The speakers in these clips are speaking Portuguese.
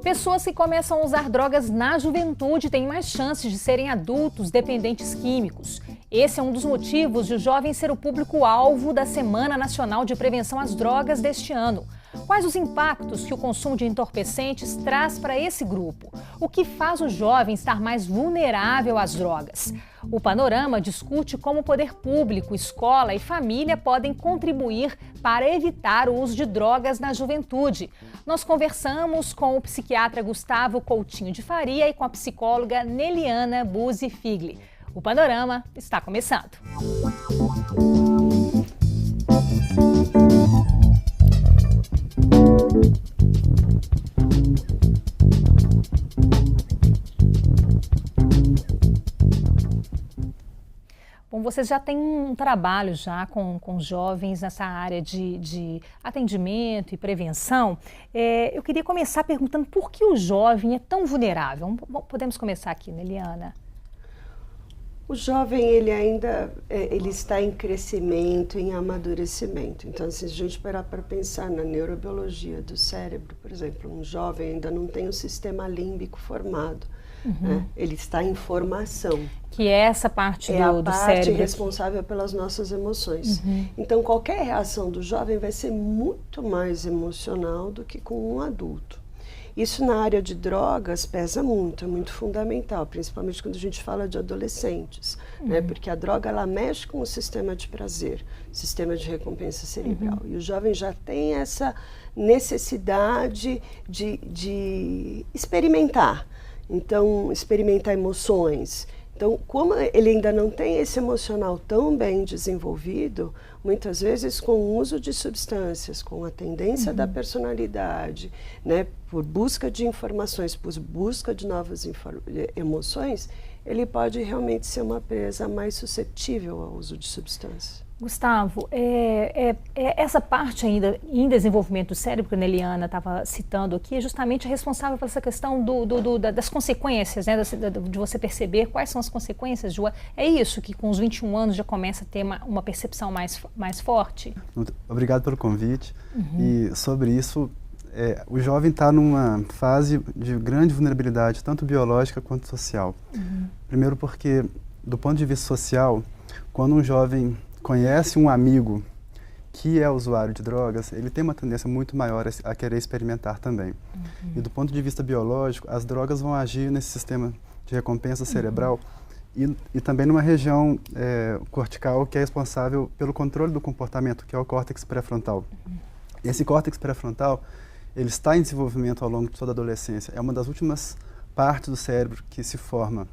Pessoas que começam a usar drogas na juventude têm mais chances de serem adultos dependentes químicos. Esse é um dos motivos de o jovem ser o público-alvo da Semana Nacional de Prevenção às Drogas deste ano. Quais os impactos que o consumo de entorpecentes traz para esse grupo? O que faz o jovem estar mais vulnerável às drogas? O Panorama discute como o poder público, escola e família podem contribuir para evitar o uso de drogas na juventude. Nós conversamos com o psiquiatra Gustavo Coutinho de Faria e com a psicóloga Neliana Buzzi Figli. O Panorama está começando. Bom, vocês já têm um trabalho já com jovens nessa área de atendimento e prevenção. Eu queria começar perguntando por que o jovem é tão vulnerável. Podemos começar aqui, Neliana. O jovem, ele está em crescimento, em amadurecimento. Então, se a gente parar para pensar na neurobiologia do cérebro, por exemplo, um jovem ainda não tem o sistema límbico formado. Né? Ele está em formação. Que é essa parte do cérebro. É a parte responsável pelas nossas emoções. Então, qualquer reação do jovem vai ser muito mais emocional do que com um adulto. Isso na área de drogas pesa muito, é muito fundamental, principalmente quando a gente fala de adolescentes, né? Porque a droga ela mexe com o sistema de prazer, sistema de recompensa cerebral. E o jovem já tem essa necessidade de experimentar. Então, experimentar emoções. Então, como ele ainda não tem esse emocional tão bem desenvolvido, muitas vezes com o uso de substâncias, com a tendência da personalidade, né, por busca de informações, por busca de novas emoções, ele pode realmente ser uma presa mais suscetível ao uso de substâncias. Gustavo, essa parte ainda em desenvolvimento do cérebro que a Neliana estava citando aqui é justamente responsável por essa questão das consequências, né, de você perceber quais são as consequências. É isso que com os 21 anos já começa a ter uma percepção mais forte? Obrigado pelo convite. E sobre isso, o jovem está numa fase de grande vulnerabilidade, tanto biológica quanto social. Primeiro porque, do ponto de vista social, quando um jovem conhece um amigo que é usuário de drogas, ele tem uma tendência muito maior a querer experimentar também. E do ponto de vista biológico, as drogas vão agir nesse sistema de recompensa cerebral e também numa região cortical que é responsável pelo controle do comportamento, que é o córtex pré-frontal. Esse córtex pré-frontal, ele está em desenvolvimento ao longo de toda a adolescência. É uma das últimas partes do cérebro que se forma.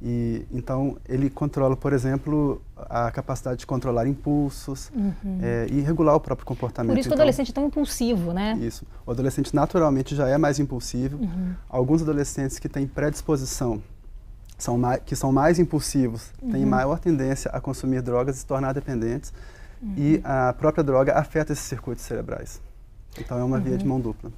E, então, ele controla, por exemplo, a capacidade de controlar impulsos e regular o próprio comportamento. Por isso que o adolescente é tão impulsivo, né? Isso. O adolescente naturalmente já é mais impulsivo. Alguns adolescentes que têm predisposição, que são mais impulsivos, têm maior tendência a consumir drogas e se tornar dependentes. E a própria droga afeta esses circuitos cerebrais. Então, é uma via de mão dupla.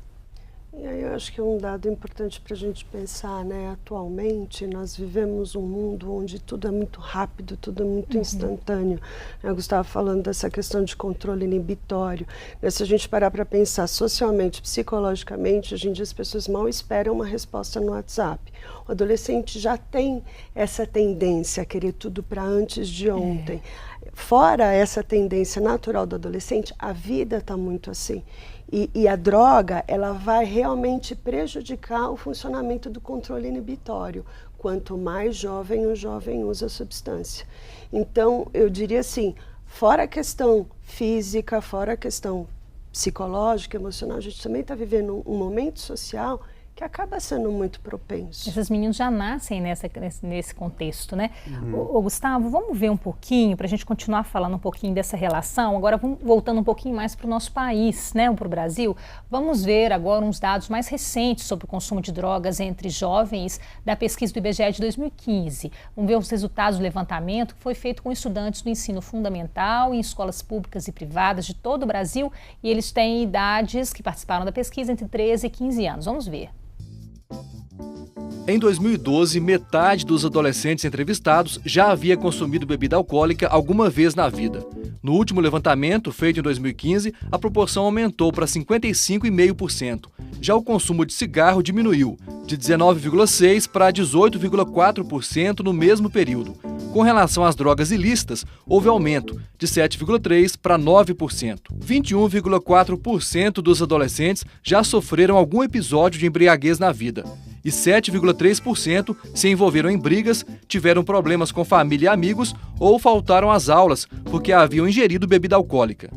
E aí eu acho que é um dado importante para a gente pensar, né? Atualmente nós vivemos um mundo onde tudo é muito rápido, tudo é muito instantâneo. Eu estava falando dessa questão de controle inibitório. Se a gente parar para pensar socialmente, psicologicamente, hoje em dia as pessoas mal esperam uma resposta no WhatsApp. O adolescente já tem essa tendência a querer tudo para antes de ontem. Fora essa tendência natural do adolescente, a vida está muito assim. E a droga, ela vai realmente prejudicar o funcionamento do controle inibitório. Quanto mais jovem o jovem usa a substância. Então, eu diria assim, fora a questão física, fora a questão psicológica, emocional, a gente também está vivendo um momento social que acaba sendo muito propenso. Esses meninos já nascem nesse contexto, né? Ô, Gustavo, vamos ver um pouquinho, para a gente continuar falando um pouquinho dessa relação, agora vamos voltando um pouquinho mais para o nosso país, né, para o Brasil. Vamos ver agora uns dados mais recentes sobre o consumo de drogas entre jovens da pesquisa do IBGE de 2015. Vamos ver os resultados do levantamento que foi feito com estudantes do ensino fundamental em escolas públicas e privadas de todo o Brasil, e eles têm idades que participaram da pesquisa entre 13 e 15 anos. Vamos ver. Em 2012, metade dos adolescentes entrevistados já havia consumido bebida alcoólica alguma vez na vida. No último levantamento, feito em 2015, a proporção aumentou para 55,5%. Já o consumo de cigarro diminuiu, de 19,6% para 18,4% no mesmo período. Com relação às drogas ilícitas, houve aumento, de 7,3% para 9%. 21,4% dos adolescentes já sofreram algum episódio de embriaguez na vida. E 7,3% se envolveram em brigas, tiveram problemas com família e amigos ou faltaram às aulas porque haviam ingerido bebida alcoólica.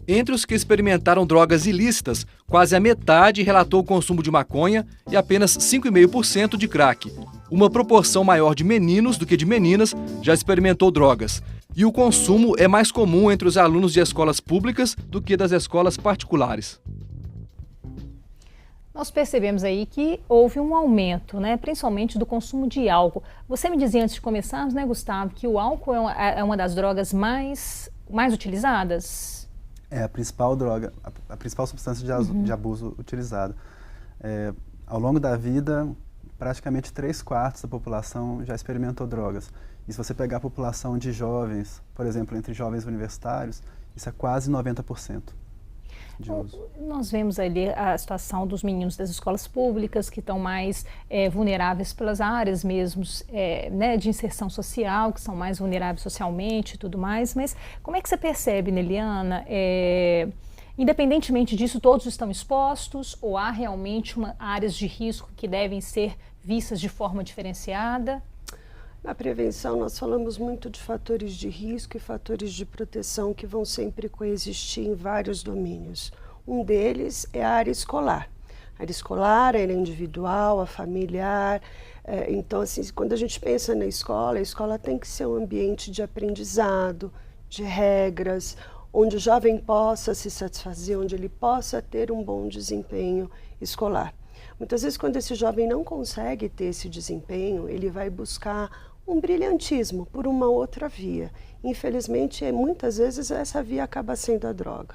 Entre os que experimentaram drogas ilícitas, quase a metade relatou o consumo de maconha e apenas 5,5% de crack. Uma proporção maior de meninos do que de meninas já experimentou drogas. E o consumo é mais comum entre os alunos de escolas públicas do que das escolas particulares. Nós percebemos aí que houve um aumento, né, principalmente do consumo de álcool. Você me dizia antes de começarmos, né, Gustavo, que o álcool é uma das drogas mais utilizadas? É a principal droga, a principal substância de abuso utilizada. Ao longo da vida, praticamente 3/4 da população já experimentou drogas. E se você pegar a população de jovens, por exemplo, entre jovens universitários, isso é quase 90%. Nós vemos ali a situação dos meninos das escolas públicas que estão mais vulneráveis pelas áreas mesmo né, de inserção social, que são mais vulneráveis socialmente e tudo mais, mas como é que você percebe, Neliana, independentemente disso, todos estão expostos ou há realmente áreas de risco que devem ser vistas de forma diferenciada? Na prevenção, nós falamos muito de fatores de risco e fatores de proteção que vão sempre coexistir em vários domínios. Um deles é a área escolar. A área escolar, a área individual, a familiar. Então, assim, quando a gente pensa na escola, a escola tem que ser um ambiente de aprendizado, de regras, onde o jovem possa se satisfazer, onde ele possa ter um bom desempenho escolar. Muitas vezes, quando esse jovem não consegue ter esse desempenho, ele vai buscar um brilhantismo por uma outra via. Infelizmente, muitas vezes essa via acaba sendo a droga.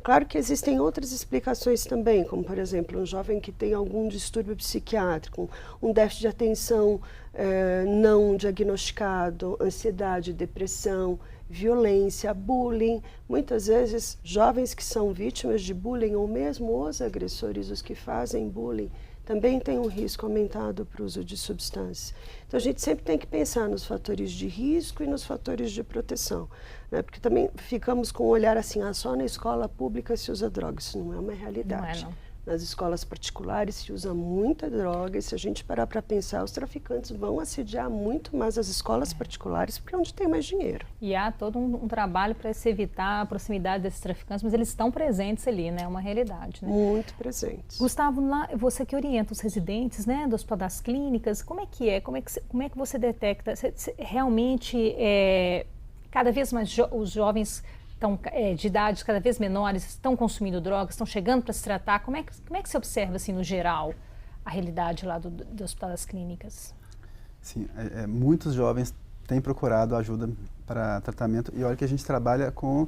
Claro que existem outras explicações também, como por exemplo, um jovem que tem algum distúrbio psiquiátrico, um déficit de atenção não diagnosticado, ansiedade, depressão, violência, bullying. Muitas vezes, jovens que são vítimas de bullying ou mesmo os agressores, os que fazem bullying, também tem um risco aumentado para o uso de substâncias. Então, a gente sempre tem que pensar nos fatores de risco e nos fatores de proteção, né? Porque também ficamos com um olhar assim, só na escola pública se usa droga. Isso não é uma realidade. Não. Nas escolas particulares se usa muita droga e se a gente parar para pensar, os traficantes vão assediar muito mais as escolas particulares porque é onde tem mais dinheiro. E há todo um trabalho para se evitar a proximidade desses traficantes, mas eles estão presentes ali, né? É uma realidade, né? Muito presentes. Gustavo, você que orienta os residentes, né, do Hospital das Clínicas, como é que é? Como é que você detecta? Realmente, cada vez mais os jovens de idades cada vez menores estão consumindo drogas, estão chegando para se tratar. Como é que você observa, assim, no geral, a realidade lá do Hospital das Clínicas? Sim, muitos jovens têm procurado ajuda para tratamento e olha que a gente trabalha com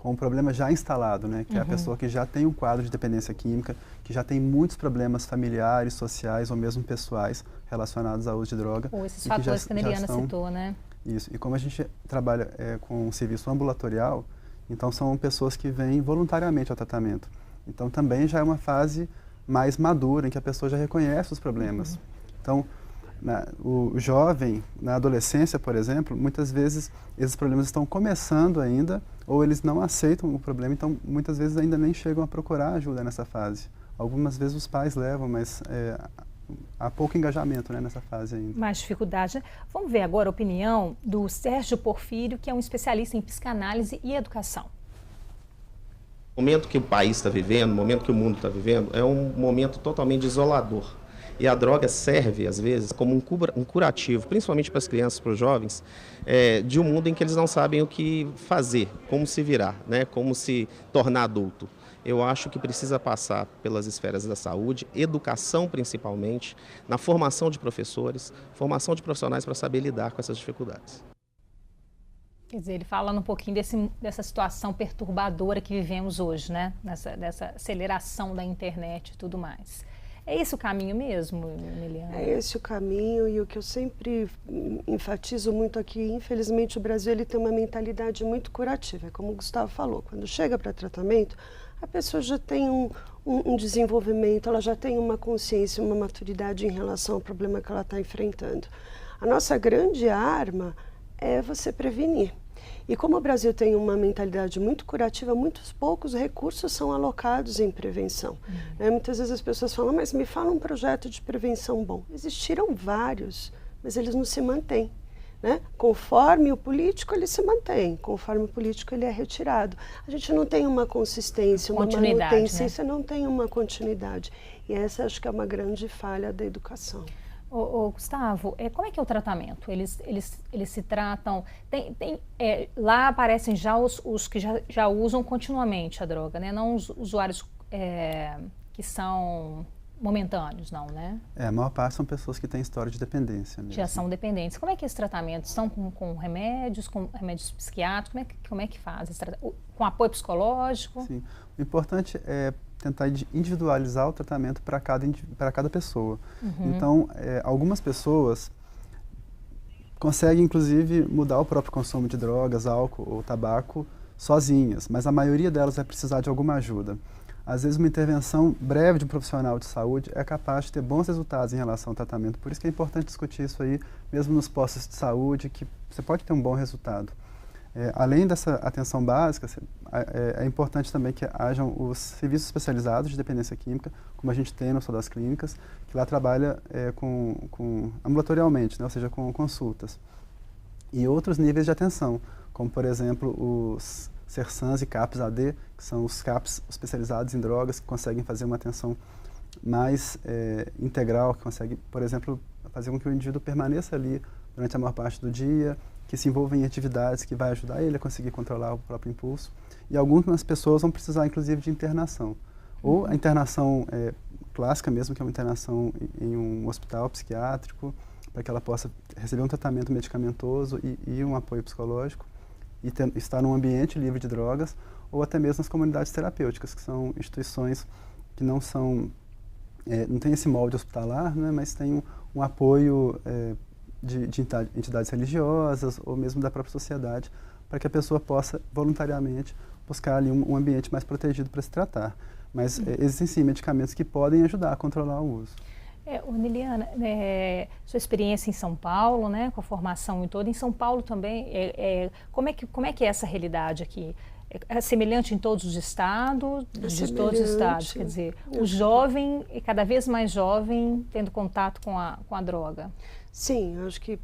um problema já instalado, né? Que é a pessoa que já tem um quadro de dependência química, que já tem muitos problemas familiares, sociais ou mesmo pessoais relacionados ao uso de droga. Ou esses fatores que a Neliana citou, né? Isso, e como a gente trabalha com um serviço ambulatorial, então são pessoas que vêm voluntariamente ao tratamento. Então também já é uma fase mais madura, em que a pessoa já reconhece os problemas. Então, o jovem, na adolescência, por exemplo, muitas vezes esses problemas estão começando ainda, ou eles não aceitam o problema, então muitas vezes ainda nem chegam a procurar ajuda nessa fase. Algumas vezes os pais levam, mas há pouco engajamento, né, nessa fase ainda. Mais dificuldade, né? Vamos ver agora a opinião do Sérgio Porfírio, que é um especialista em psicanálise e educação. O momento que o país está vivendo, o momento que o mundo está vivendo, é um momento totalmente isolador. E a droga serve, às vezes, como um curativo, principalmente para as crianças, para os jovens, de um mundo em que eles não sabem o que fazer, como se virar, né? Como se tornar adulto. Eu acho que precisa passar pelas esferas da saúde, educação principalmente, na formação de professores, formação de profissionais para saber lidar com essas dificuldades. Quer dizer, ele fala um pouquinho dessa situação perturbadora que vivemos hoje, né? Dessa aceleração da internet e tudo mais. É esse o caminho mesmo, Neliana? É esse o caminho, e o que eu sempre enfatizo muito aqui, infelizmente o Brasil ele tem uma mentalidade muito curativa, é como o Gustavo falou, quando chega para tratamento, a pessoa já tem um desenvolvimento, ela já tem uma consciência, uma maturidade em relação ao problema que ela está enfrentando. A nossa grande arma é você prevenir. E como o Brasil tem uma mentalidade muito curativa, muitos poucos recursos são alocados em prevenção. Muitas vezes as pessoas falam, mas me fala um projeto de prevenção bom. Existiram vários, mas eles não se mantêm. Né? Conforme o político, ele se mantém. Conforme o político, ele é retirado. A gente não tem uma consistência, uma manutenção, né? Não tem uma continuidade. E essa acho que é uma grande falha da educação. Gustavo, como é que é o tratamento? Eles se tratam... lá aparecem já os que já usam continuamente a droga, né? Não os usuários que são momentâneos, não, né? A maior parte são pessoas que têm história de dependência mesmo. Já são dependentes. Como é que é esse tratamento? São com remédios psiquiátricos? Como é que faz? Com apoio psicológico? Sim. O importante é tentar individualizar o tratamento para cada pessoa. Então, algumas pessoas conseguem, inclusive, mudar o próprio consumo de drogas, álcool ou tabaco sozinhas, mas a maioria delas vai precisar de alguma ajuda. Às vezes, uma intervenção breve de um profissional de saúde é capaz de ter bons resultados em relação ao tratamento. Por isso que é importante discutir isso aí, mesmo nos postos de saúde, que você pode ter um bom resultado. Além dessa atenção básica, é importante também que hajam os serviços especializados de dependência química, como a gente tem no Hospital das Clínicas, que lá trabalha ambulatorialmente, né, ou seja, com consultas. E outros níveis de atenção, como, por exemplo, os CERSANs e CAPS-AD, que são os CAPs especializados em drogas, que conseguem fazer uma atenção mais integral, que consegue, por exemplo, fazer com que o indivíduo permaneça ali durante a maior parte do dia, que se envolvem em atividades que vai ajudar ele a conseguir controlar o próprio impulso. E algumas pessoas vão precisar, inclusive, de internação. Ou a internação clássica mesmo, que é uma internação em um hospital psiquiátrico, para que ela possa receber um tratamento medicamentoso e um apoio psicológico, e estar num ambiente livre de drogas, ou até mesmo nas comunidades terapêuticas, que são instituições que não tem esse molde hospitalar, né, mas tem um apoio de entidades religiosas ou mesmo da própria sociedade, para que a pessoa possa voluntariamente buscar ali um ambiente mais protegido para se tratar. Mas existem sim medicamentos que podem ajudar a controlar o uso. Niliana, sua experiência em São Paulo, né, com a formação em toda, em São Paulo também, como é que é essa realidade aqui? É semelhante em todos os estados, de todos os estados, quer dizer, o jovem, cada vez mais jovem, tendo contato com a droga. Sim, eu acho que,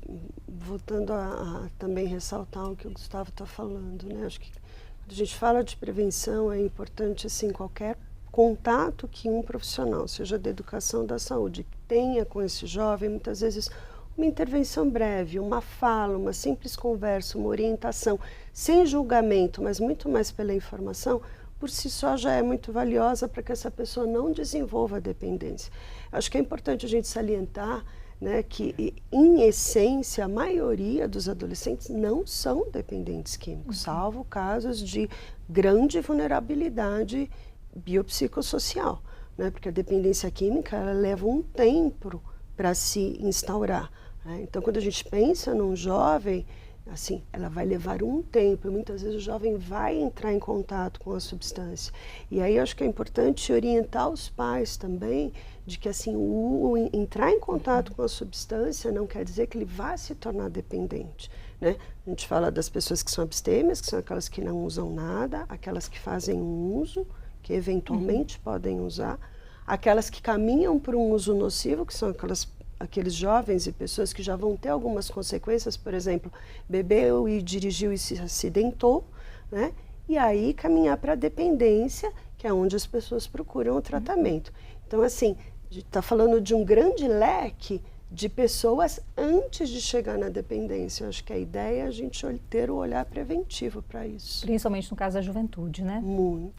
voltando a também ressaltar o que o Gustavo está falando, né? Acho que quando a gente fala de prevenção, é importante, assim, qualquer contato que um profissional, seja da educação ou da saúde, tenha com esse jovem, muitas vezes uma intervenção breve, uma fala, uma simples conversa, uma orientação, sem julgamento, mas muito mais pela informação, por si só já é muito valiosa para que essa pessoa não desenvolva a dependência. Acho que é importante a gente salientar, né, que, em essência, a maioria dos adolescentes não são dependentes químicos, salvo casos de grande vulnerabilidade biopsicossocial, né, porque a dependência química ela leva um tempo para se instaurar. Né? Então, quando a gente pensa num jovem, assim, ela vai levar um tempo, e muitas vezes o jovem vai entrar em contato com a substância. E aí eu acho que é importante orientar os pais também de que, assim, o entrar em contato com a substância não quer dizer que ele vá se tornar dependente. Né? A gente fala das pessoas que são abstêmias, que são aquelas que não usam nada, aquelas que fazem um uso, que eventualmente podem usar, aquelas que caminham para um uso nocivo, que são aqueles jovens e pessoas que já vão ter algumas consequências, por exemplo, bebeu e dirigiu e se acidentou, né? E aí caminhar para a dependência, que é onde as pessoas procuram o tratamento. Então, assim, a gente está falando de um grande leque de pessoas antes de chegar na dependência. Eu acho que a ideia é a gente ter o olhar preventivo para isso. Principalmente no caso da juventude, né? Muito.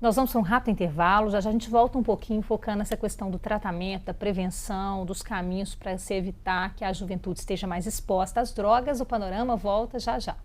Nós vamos para um rápido intervalo, já a gente volta um pouquinho focando nessa questão do tratamento, da prevenção, dos caminhos para se evitar que a juventude esteja mais exposta às drogas. O Panorama volta já já.